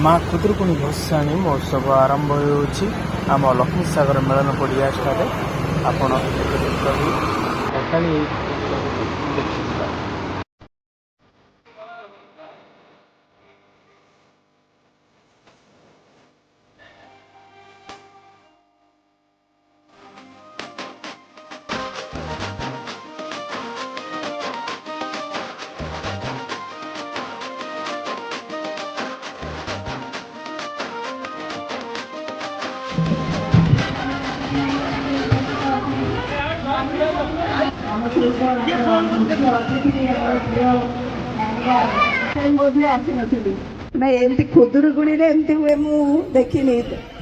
माँ खुदुरुकुणी भसाणी महोत्सव आरंभ होउछि आम लक्ष्मी सागर मेलन पड़िया ठारे आपण सकाळी देखिबा। ନାଇଁ ଏମିତି ଖୁଦୁରୁକୁଣୀରେ ଏମିତି ହୁଏ ମୁଁ ଦେଖିନି,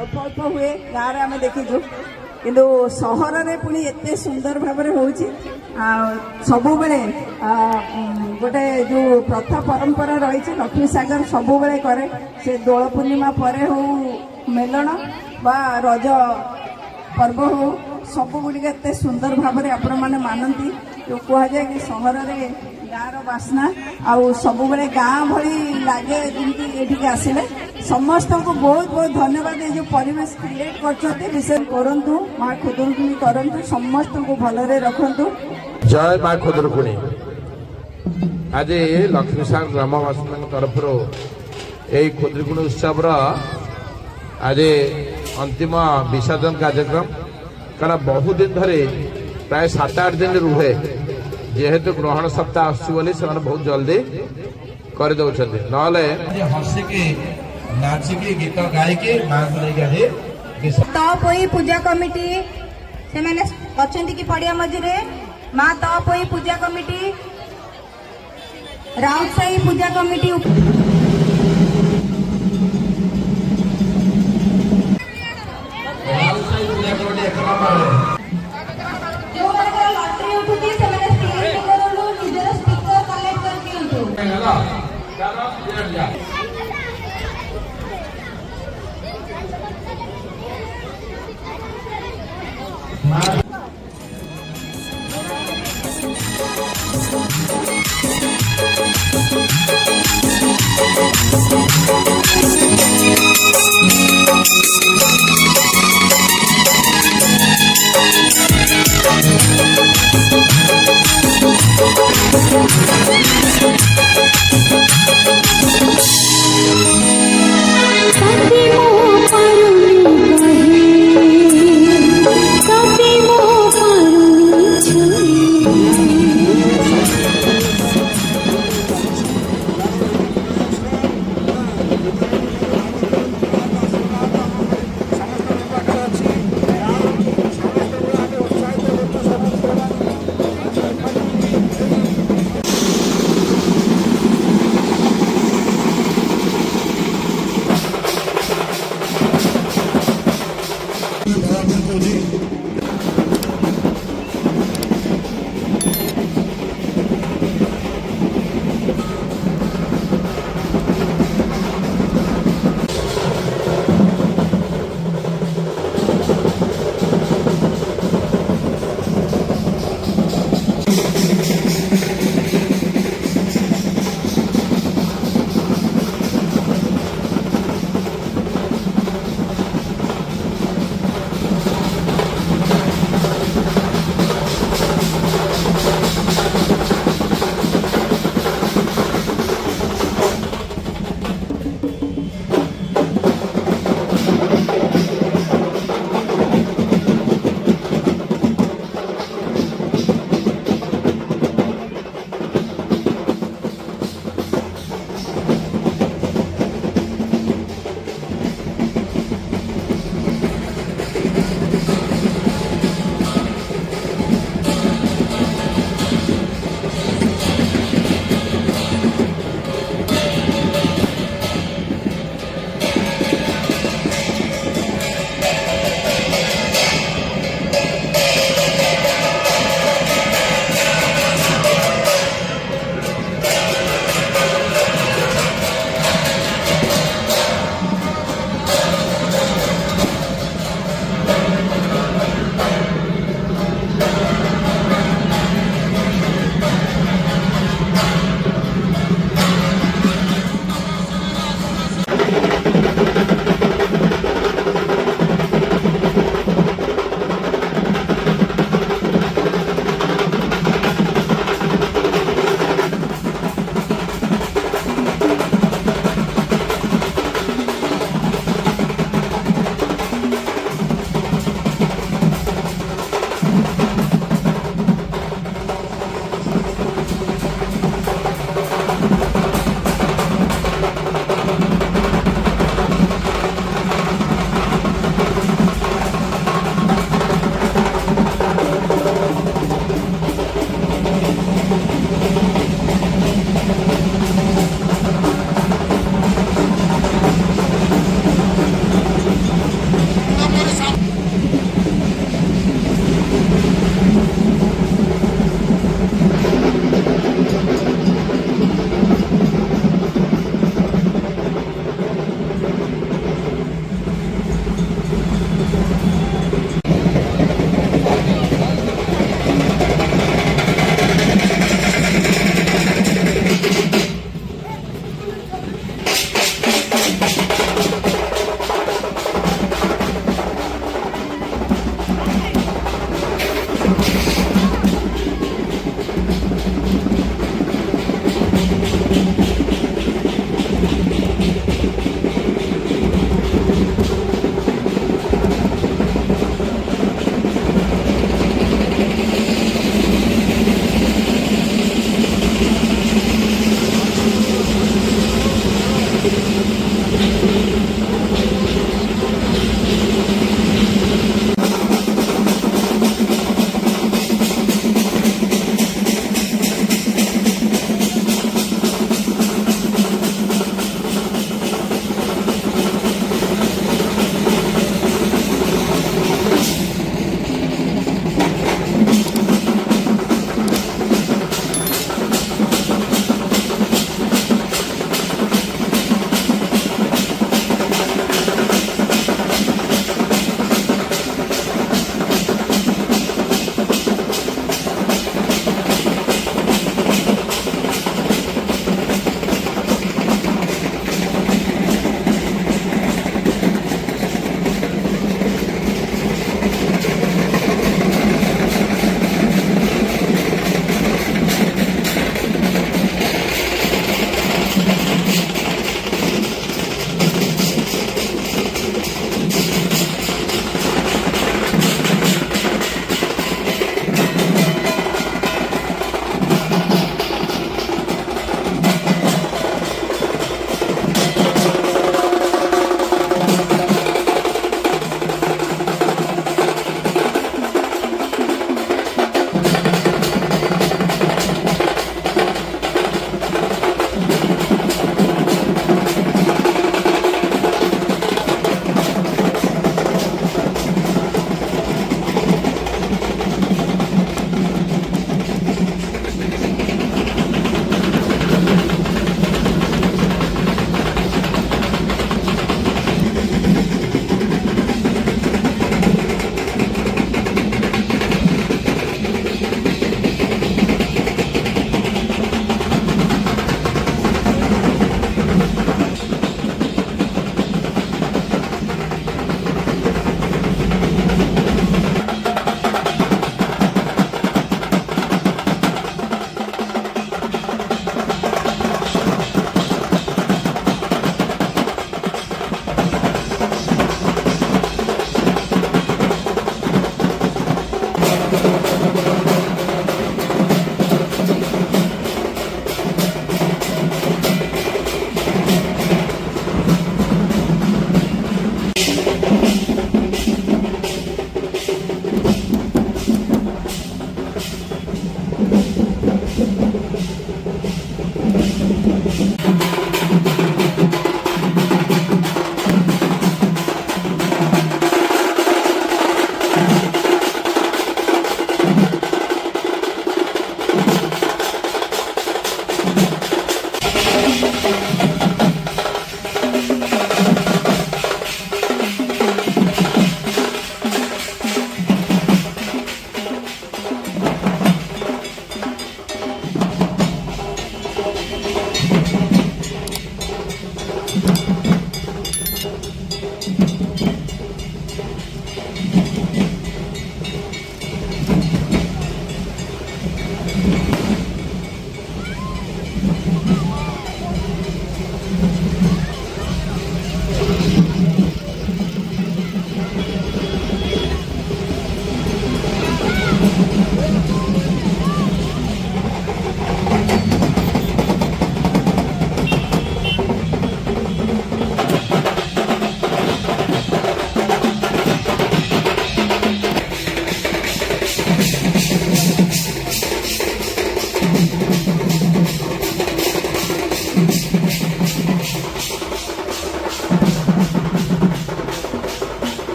ଅଳ୍ପ ଅଳ୍ପ ହୁଏ ଗାଁରେ ଆମେ ଦେଖିଛୁ, କିନ୍ତୁ ସହରରେ ପୁଣି ଏତେ ସୁନ୍ଦର ଭାବରେ ହଉଛି। ସବୁବେଳେ ଗୋଟେ ଯୋଉ ପ୍ରଥା ପରମ୍ପରା ରହିଛି ଲକ୍ଷ୍ମୀ ସାଗର ସବୁବେଳେ କରେ, ସେ ଦୋଳ ପୂର୍ଣ୍ଣିମା ପରେ ହଉ ମେଲଣ ବା ରଜ ପର୍ବ ହଉ ସବୁଗୁଡ଼ିକ ଏତେ ସୁନ୍ଦର ଭାବରେ ଆପଣମାନେ ମାନନ୍ତି। ଯୋଉ କୁହାଯାଏ କି ସହରରେ ଗାଁର ବାସ୍ନା ଆଉ ସବୁବେଳେ ଗାଁ ଭଳି ଲାଗେ ଯେମିତି ଏଠିକି ଆସିଲେ। ସମସ୍ତଙ୍କୁ ବହୁତ ବହୁତ ଧନ୍ୟବାଦ। ଏ ଯୋଉ ପରିବେଶ କ୍ରିଏଟ୍ କରିଛନ୍ତି ବିଶେଷ କରନ୍ତୁ, ମା ଖୁଦୁରୁକୁଣୀ କରନ୍ତୁ, ସମସ୍ତଙ୍କୁ ଭଲରେ ରଖନ୍ତୁ। ଜୟ ମା ଖୁଦୁରୁକୁଣୀ। ଆଜି ଲକ୍ଷ୍ମୀ ସାଗର ଗ୍ରାମବାସୀଙ୍କ ତରଫରୁ এই ଖୁଦୁରୁକୁଣୀ ଉତ୍ସବର ଆଜି अंतिम विसर्जन कार्यक्रम कारण बहुत दिन धरी प्राय 7-8 दिन रुहे जेहेतु ग्रहण सप्ताह आसुली से बहुत जल्दी कर दौरान नले हसिकी नाचिकी गीत गायकी माँ को लेकिन तपोई पूजा कमिटी से मैंने अच्छी कि पड़िया मझे माँ तपोई पूजा कमिटी राउतसाही पूजा कमिटी लॉटरी उठुची से मैंने निजर स्पीकर कलेक्ट कर दियो।